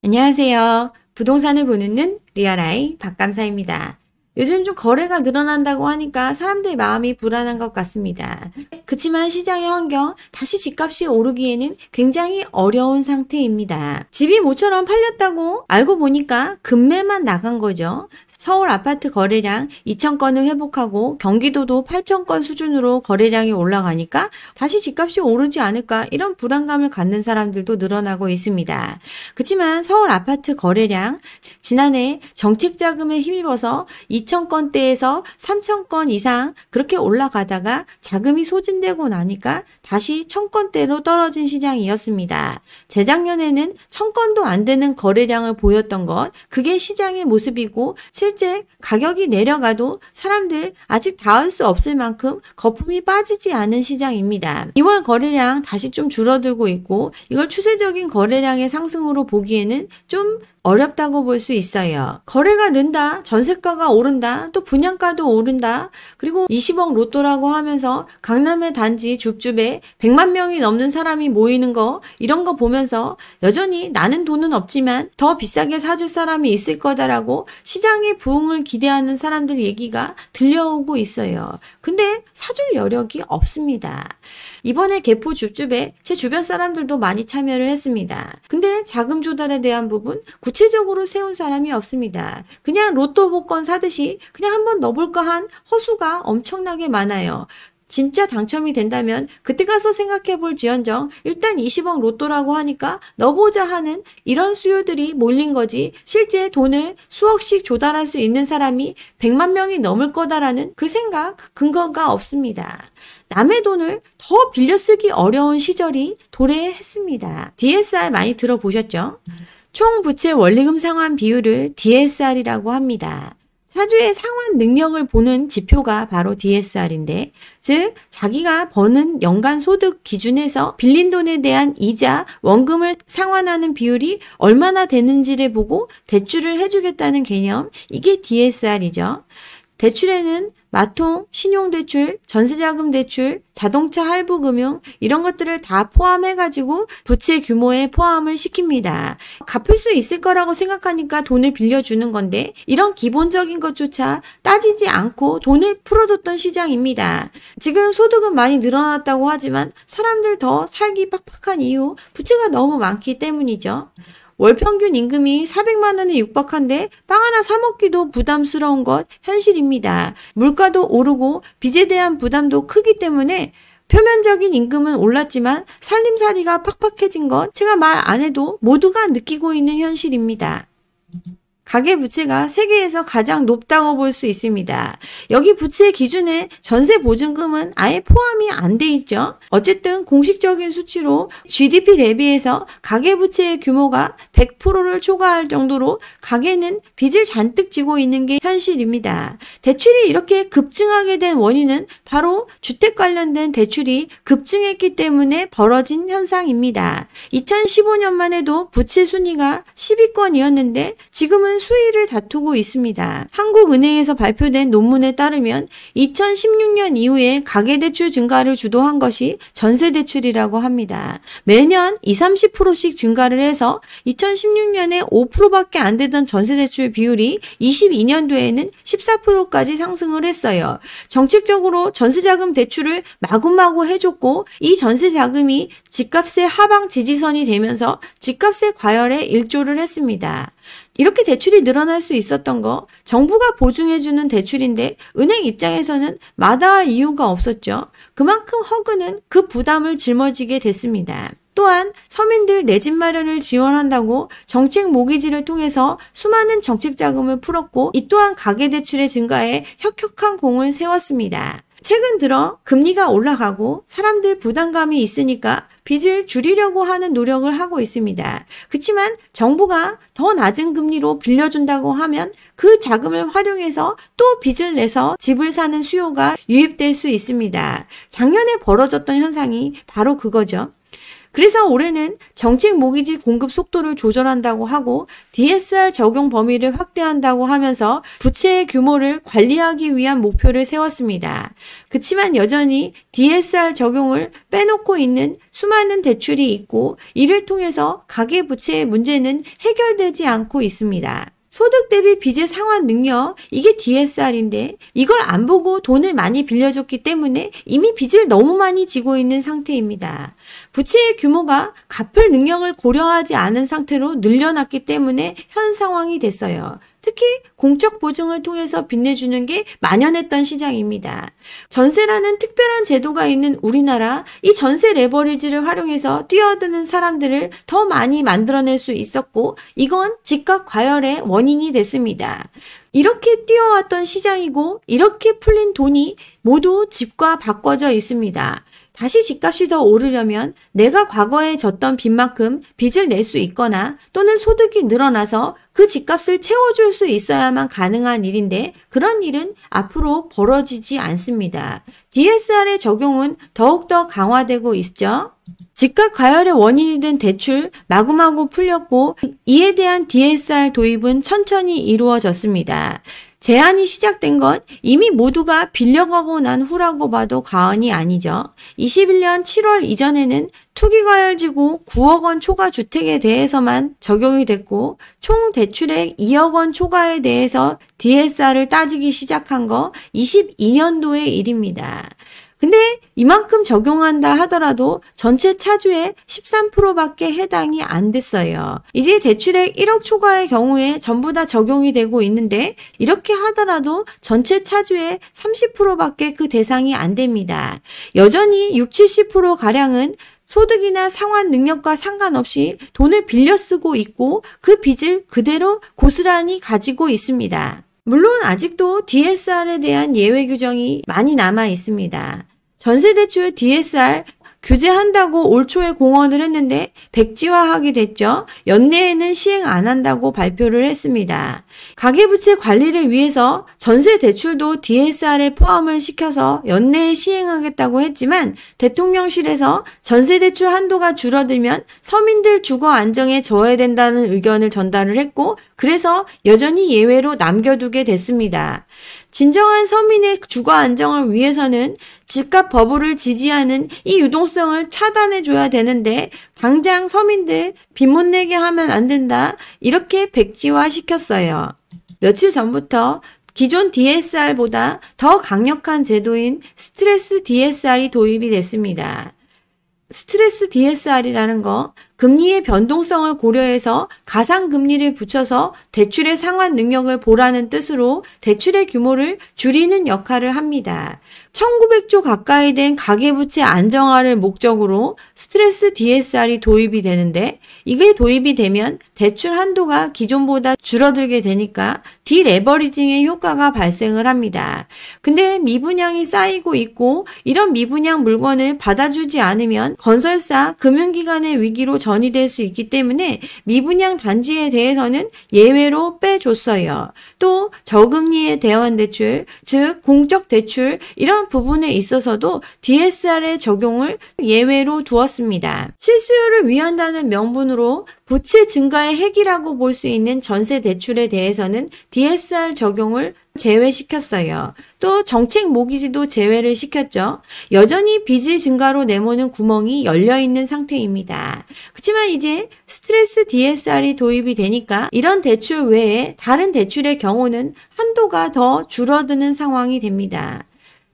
안녕하세요. 부동산을 보는 눈 리얼아이 박감사입니다. 요즘 좀 거래가 늘어난다고 하니까 사람들 마음이 불안한 것 같습니다. 그치만 시장의 환경, 다시 집값이 오르기에는 굉장히 어려운 상태입니다. 집이 모처럼 팔렸다고 알고 보니까 급매만 나간 거죠. 서울 아파트 거래량 2,000건을 회복하고 경기도도 8,000건 수준으로 거래량이 올라가니까 다시 집값이 오르지 않을까 이런 불안감을 갖는 사람들도 늘어나고 있습니다. 그치만 서울 아파트 거래량 지난해 정책자금에 힘입어서 2,000건대에서 3,000건 이상 그렇게 올라가다가 자금이 소진되고 나니까 다시 1,000건대로 떨어진 시장이었습니다. 재작년에는 1,000건도 안 되는 거래량을 보였던 것, 그게 시장의 모습이고 실제 가격이 내려가도 사람들 아직 닿을 수 없을 만큼 거품이 빠지지 않은 시장입니다. 2월 거래량 다시 좀 줄어들고 있고 이걸 추세적인 거래량의 상승으로 보기에는 좀 어렵다고 볼 수 있어요. 거래가 는다, 전세가가 오른다, 또 분양가도 오른다, 그리고 20억 로또라고 하면서 강남의 단지 줍줍에 100만 명이 넘는 사람이 모이는 거, 이런 거 보면서 여전히 나는 돈은 없지만 더 비싸게 사줄 사람이 있을 거다라고 시장의 부흥을 기대하는 사람들 얘기가 들려오고 있어요. 근데 사줄 여력이 없습니다. 이번에 개포 줍줍에 제 주변 사람들도 많이 참여를 했습니다. 근데 자금 조달에 대한 부분 구체적으로 세운 사람이 없습니다. 그냥 로또 복권 사듯이 그냥 한번 넣어볼까 한 허수가 엄청나게 많아요. 진짜 당첨이 된다면 그때 가서 생각해 볼 지언정 일단 20억 로또라고 하니까 넣어보자 하는 이런 수요들이 몰린 거지, 실제 돈을 수억씩 조달할 수 있는 사람이 100만 명이 넘을 거다라는 그 생각, 근거가 없습니다. 남의 돈을 더 빌려 쓰기 어려운 시절이 도래했습니다. DSR 많이 들어보셨죠? 총 부채 원리금 상환 비율을 DSR이라고 합니다. 사주의 상환 능력을 보는 지표가 바로 DSR인데, 즉 자기가 버는 연간 소득 기준에서 빌린 돈에 대한 이자, 원금을 상환하는 비율이 얼마나 되는지를 보고 대출을 해주겠다는 개념, 이게 DSR이죠. 대출에는 마통, 신용대출, 전세자금 대출, 자동차 할부금융 이런 것들을 다 포함해가지고 부채 규모에 포함을 시킵니다. 갚을 수 있을 거라고 생각하니까 돈을 빌려주는 건데 이런 기본적인 것조차 따지지 않고 돈을 풀어줬던 시장입니다. 지금 소득은 많이 늘어났다고 하지만 사람들 더 살기 빡빡한 이유, 부채가 너무 많기 때문이죠. 월 평균 임금이 400만 원에 육박한데 빵 하나 사 먹기도 부담스러운 것 현실입니다. 물가도 오르고 빚에 대한 부담도 크기 때문에 표면적인 임금은 올랐지만 살림살이가 팍팍해진 것 제가 말 안 해도 모두가 느끼고 있는 현실입니다. 가계부채가 세계에서 가장 높다고 볼 수 있습니다. 여기 부채 기준에 전세보증금은 아예 포함이 안 돼 있죠. 어쨌든 공식적인 수치로 GDP 대비해서 가계부채의 규모가 100%를 초과할 정도로 가계는 빚을 잔뜩 지고 있는 게 현실입니다. 대출이 이렇게 급증하게 된 원인은 바로 주택 관련된 대출이 급증했기 때문에 벌어진 현상입니다. 2015년만 해도 부채 순위가 10위권이었는데 지금은 수위를 다투고 있습니다. 한국은행에서 발표된 논문에 따르면 2016년 이후에 가계대출 증가를 주도한 것이 전세대출이라고 합니다. 매년 20-30%씩 증가를 해서 2016년에 5%밖에 안 되던 전세대출 비율이 22년도에는 14%까지 상승을 했어요. 정책적으로 전세자금 대출을 마구마구 해줬고 이 전세자금이 집값의 하방 지지선이 되면서 집값의 과열에 일조를 했습니다. 이렇게 대출이 늘어날 수 있었던 거 정부가 보증해주는 대출인데 은행 입장에서는 마다할 이유가 없었죠. 그만큼 허그는 그 부담을 짊어지게 됐습니다. 또한 서민들 내 집 마련을 지원한다고 정책 모기지를 통해서 수많은 정책 자금을 풀었고 이 또한 가계대출의 증가에 혁혁한 공을 세웠습니다. 최근 들어 금리가 올라가고 사람들 부담감이 있으니까 빚을 줄이려고 하는 노력을 하고 있습니다. 그렇지만 정부가 더 낮은 금리로 빌려준다고 하면 그 자금을 활용해서 또 빚을 내서 집을 사는 수요가 유입될 수 있습니다. 작년에 벌어졌던 현상이 바로 그거죠. 그래서 올해는 정책 모기지 공급 속도를 조절한다고 하고 DSR 적용 범위를 확대한다고 하면서 부채의 규모를 관리하기 위한 목표를 세웠습니다. 그치만 여전히 DSR 적용을 빼놓고 있는 수많은 대출이 있고 이를 통해서 가계부채의 문제는 해결되지 않고 있습니다. 소득 대비 빚의 상환 능력, 이게 DSR인데 이걸 안 보고 돈을 많이 빌려줬기 때문에 이미 빚을 너무 많이 지고 있는 상태입니다. 부채의 규모가 갚을 능력을 고려하지 않은 상태로 늘려놨기 때문에 현 상황이 됐어요. 특히 공적 보증을 통해서 빚내주는 게 만연했던 시장입니다. 전세라는 특별한 제도가 있는 우리나라, 이 전세 레버리지를 활용해서 뛰어드는 사람들을 더 많이 만들어낼 수 있었고 이건 집값 과열의 원인이 됐습니다. 이렇게 뛰어왔던 시장이고 이렇게 풀린 돈이 모두 집과 바꿔져 있습니다. 다시 집값이 더 오르려면 내가 과거에 졌던 빚만큼 빚을 낼 수 있거나 또는 소득이 늘어나서 그 집값을 채워줄 수 있어야만 가능한 일인데 그런 일은 앞으로 벌어지지 않습니다. DSR의 적용은 더욱더 강화되고 있죠. 집값 과열의 원인이 된 대출 마구마구 풀렸고 이에 대한 DSR 도입은 천천히 이루어졌습니다. 제한이 시작된 건 이미 모두가 빌려가고 난 후라고 봐도 과언이 아니죠. 21년 7월 이전에는 투기과열지구 9억 원 초과 주택에 대해서만 적용이 됐고 총 대출액 2억 원 초과에 대해서 DSR을 따지기 시작한 거 22년도의 일입니다. 근데 이만큼 적용한다 하더라도 전체 차주의 13%밖에 해당이 안 됐어요. 이제 대출액 1억 초과의 경우에 전부 다 적용이 되고 있는데 이렇게 하더라도 전체 차주의 30%밖에 그 대상이 안 됩니다. 여전히 60, 70%가량은 소득이나 상환 능력과 상관없이 돈을 빌려 쓰고 있고 그 빚을 그대로 고스란히 가지고 있습니다. 물론 아직도 DSR에 대한 예외 규정이 많이 남아 있습니다. 전세대출 DSR 규제한다고 올 초에 공언을 했는데 백지화하게 됐죠. 연내에는 시행 안 한다고 발표를 했습니다. 가계부채 관리를 위해서 전세대출도 DSR에 포함을 시켜서 연내에 시행하겠다고 했지만 대통령실에서 전세대출 한도가 줄어들면 서민들 주거 안정에 저해된다는 의견을 전달을 했고 그래서 여전히 예외로 남겨두게 됐습니다. 진정한 서민의 주거 안정을 위해서는 집값 버블을 지지하는 이 유동성을 차단해줘야 되는데 당장 서민들 빚 못 내게 하면 안 된다 이렇게 백지화 시켰어요. 며칠 전부터 기존 DSR보다 더 강력한 제도인 스트레스 DSR이 도입이 됐습니다. 스트레스 DSR이라는 거 금리의 변동성을 고려해서 가상금리를 붙여서 대출의 상환 능력을 보라는 뜻으로 대출의 규모를 줄이는 역할을 합니다. 1900조 가까이 된 가계부채 안정화를 목적으로 스트레스 DSR이 도입이 되는데 이게 도입이 되면 대출 한도가 기존보다 줄어들게 되니까 디레버리징의 효과가 발생을 합니다. 근데 미분양이 쌓이고 있고 이런 미분양 물건을 받아주지 않으면 건설사, 금융기관의 위기로 전이될 수 있기 때문에 미분양 단지에 대해서는 예외로 빼줬어요. 또 저금리의 대환대출, 즉 공적 대출 이런 부분에 있어서도 DSR의 적용을 예외로 두었습니다. 실수요를 위한다는 명분으로 부채 증가의 핵이라고 볼 수 있는 전세 대출에 대해서는 DSR 적용을 제외시켰어요. 또 정책 모기지도 제외를 시켰죠. 여전히 빚의 증가로 내모는 구멍이 열려있는 상태입니다. 그렇지만 이제 스트레스 DSR이 도입이 되니까 이런 대출 외에 다른 대출의 경우는 한도가 더 줄어드는 상황이 됩니다.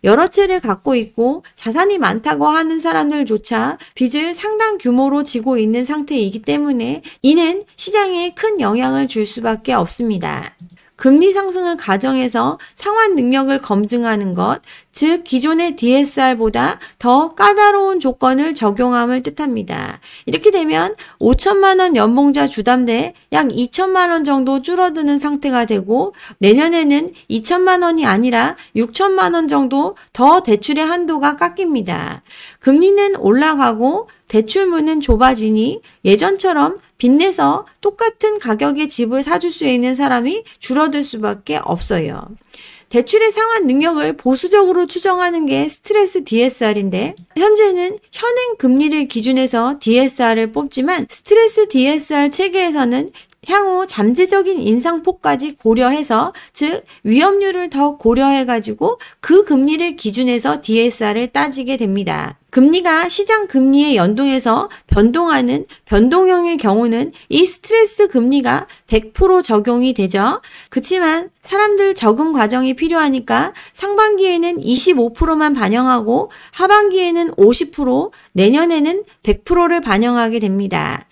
여러 채를 갖고 있고 자산이 많다고 하는 사람들조차 빚을 상당 규모로 지고 있는 상태이기 때문에 이는 시장에 큰 영향을 줄 수밖에 없습니다. 금리 상승을 가정해서 상환 능력을 검증하는 것, 즉 기존의 DSR보다 더 까다로운 조건을 적용함을 뜻합니다. 이렇게 되면 5천만 원 연봉자 주담대 약 2천만 원 정도 줄어드는 상태가 되고 내년에는 2천만 원이 아니라 6천만 원 정도 더 대출의 한도가 깎입니다. 금리는 올라가고 대출문은 좁아지니 예전처럼 빚내서 똑같은 가격의 집을 사줄 수 있는 사람이 줄어들 수밖에 없어요. 대출의 상환 능력을 보수적으로 추정하는 게 스트레스 DSR인데 현재는 현행 금리를 기준해서 DSR을 뽑지만 스트레스 DSR 체계에서는 향후 잠재적인 인상폭까지 고려해서 즉 위험률을 더 고려해가지고 그 금리를 기준해서 DSR을 따지게 됩니다. 금리가 시장 금리에 연동해서 변동하는 변동형의 경우는 이 스트레스 금리가 100% 적용이 되죠. 그치만 사람들 적응 과정이 필요하니까 상반기에는 25%만 반영하고 하반기에는 50%, 내년에는 100%를 반영하게 됩니다.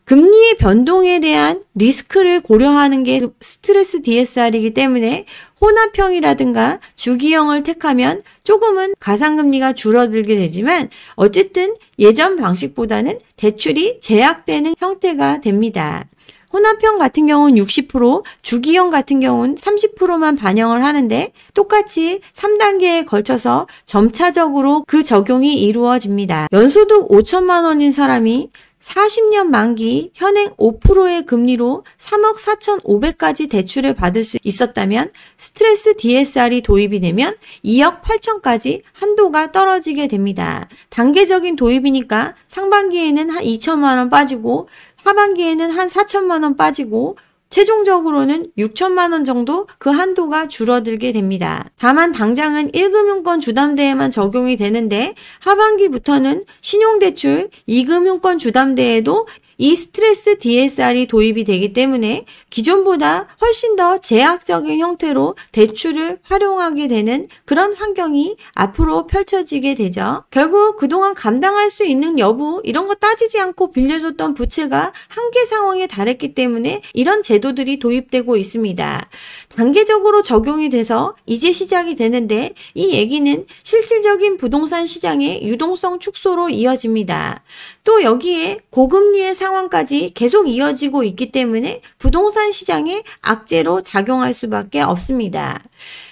금리의 변동에 대한 리스크를 고려하는 게 스트레스 DSR이기 때문에 혼합형이라든가 주기형을 택하면 조금은 가상금리가 줄어들게 되지만 어쨌든 예전 방식보다는 대출이 제약되는 형태가 됩니다. 혼합형 같은 경우는 60%, 주기형 같은 경우는 30%만 반영을 하는데 똑같이 3단계에 걸쳐서 점차적으로 그 적용이 이루어집니다. 연소득 5천만 원인 사람이 40년 만기 현행 5%의 금리로 3억 4,500까지 대출을 받을 수 있었다면 스트레스 DSR이 도입이 되면 2억 8천까지 한도가 떨어지게 됩니다. 단계적인 도입이니까 상반기에는 한 2천만 원 빠지고 하반기에는 한 4천만 원 빠지고 최종적으로는 6천만 원 정도 그 한도가 줄어들게 됩니다. 다만 당장은 1금융권 주담대에만 적용이 되는데 하반기부터는 신용대출 2금융권 주담대에도 이 스트레스 DSR이 도입이 되기 때문에 기존보다 훨씬 더 제약적인 형태로 대출을 활용하게 되는 그런 환경이 앞으로 펼쳐지게 되죠. 결국 그동안 감당할 수 있는 여부 이런 거 따지지 않고 빌려줬던 부채가 한계 상황에 달했기 때문에 이런 제도들이 도입되고 있습니다. 단계적으로 적용이 돼서 이제 시작이 되는데 이 얘기는 실질적인 부동산 시장의 유동성 축소로 이어집니다. 또 여기에 고금리의 상황까지 계속 이어지고 있기 때문에 부동산 시장에 악재로 작용할 수밖에 없습니다.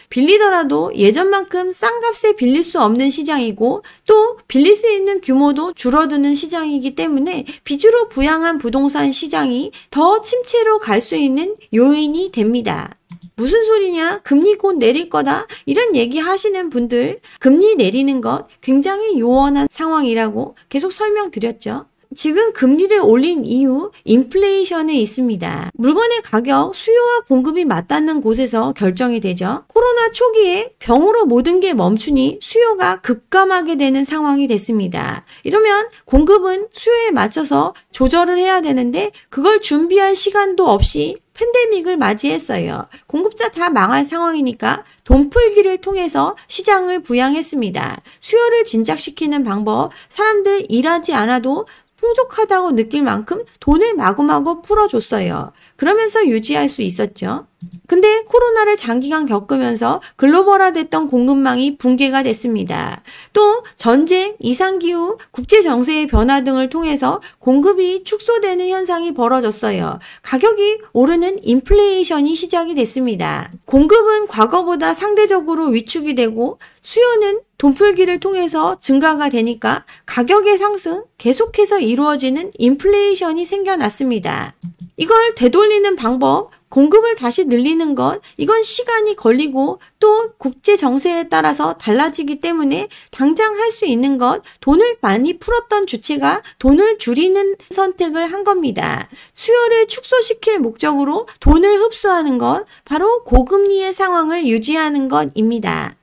빌리더라도 예전만큼 싼 값에 빌릴 수 없는 시장이고 또 빌릴 수 있는 규모도 줄어드는 시장이기 때문에 빚으로 부양한 부동산 시장이 더 침체로 갈 수 있는 요인이 됩니다. 무슨 소리냐? 금리 곧 내릴 거다? 이런 얘기 하시는 분들 금리 내리는 것 굉장히 요원한 상황이라고 계속 설명드렸죠. 지금 금리를 올린 이유 인플레이션에 있습니다. 물건의 가격, 수요와 공급이 맞닿는 곳에서 결정이 되죠. 코로나 초기에 병으로 모든 게 멈추니 수요가 급감하게 되는 상황이 됐습니다. 이러면 공급은 수요에 맞춰서 조절을 해야 되는데 그걸 준비할 시간도 없이 팬데믹을 맞이했어요. 공급자 다 망할 상황이니까 돈풀기를 통해서 시장을 부양했습니다. 수요를 진작시키는 방법, 사람들 일하지 않아도 풍족하다고 느낄 만큼 돈을 마구마구 풀어줬어요. 그러면서 유지할 수 있었죠. 근데 코로나를 장기간 겪으면서 글로벌화됐던 공급망이 붕괴가 됐습니다. 또 전쟁, 이상기후, 국제정세의 변화 등을 통해서 공급이 축소되는 현상이 벌어졌어요. 가격이 오르는 인플레이션이 시작이 됐습니다. 공급은 과거보다 상대적으로 위축이 되고 수요는 돈풀기를 통해서 증가가 되니까 가격의 상승 계속해서 이루어지는 인플레이션이 생겨났습니다. 이걸 되돌리는 방법, 공급을 다시 늘리는 것, 이건 시간이 걸리고 또 국제 정세에 따라서 달라지기 때문에 당장 할 수 있는 것, 돈을 많이 풀었던 주체가 돈을 줄이는 선택을 한 겁니다. 수요를 축소시킬 목적으로 돈을 흡수하는 것, 바로 고금리의 상황을 유지하는 것입니다.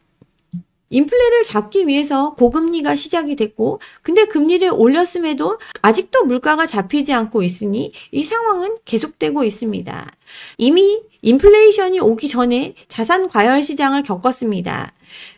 인플레를 잡기 위해서 고금리가 시작이 됐고 근데 금리를 올렸음에도 아직도 물가가 잡히지 않고 있으니 이 상황은 계속되고 있습니다. 이미 인플레이션이 오기 전에 자산 과열 시장을 겪었습니다.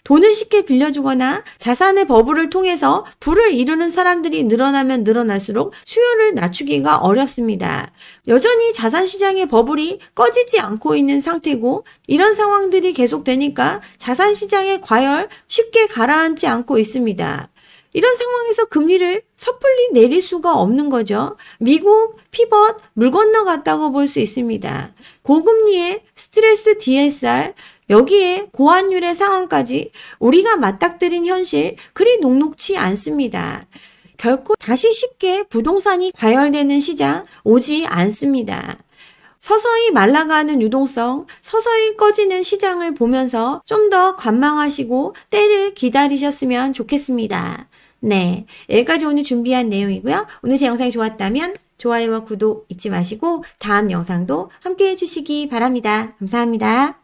돈을 쉽게 빌려주거나 자산의 버블을 통해서 부를 이루는 사람들이 늘어나면 늘어날수록 수요를 낮추기가 어렵습니다. 여전히 자산 시장의 버블이 꺼지지 않고 있는 상태고 이런 상황들이 계속되니까 자산 시장의 과열 쉽게 가라앉지 않고 있습니다. 이런 상황에서 금리를 섣불리 내릴 수가 없는 거죠. 미국 피벗 물 건너갔다고 볼 수 있습니다. 고금리의 스트레스 DSR 여기에 고환율의 상황까지 우리가 맞닥뜨린 현실 그리 녹록치 않습니다. 결코 다시 쉽게 부동산이 과열되는 시장 오지 않습니다. 서서히 말라가는 유동성, 서서히 꺼지는 시장을 보면서 좀 더 관망하시고 때를 기다리셨으면 좋겠습니다. 네, 여기까지 오늘 준비한 내용이고요. 오늘 제 영상이 좋았다면 좋아요와 구독 잊지 마시고 다음 영상도 함께 해주시기 바랍니다. 감사합니다.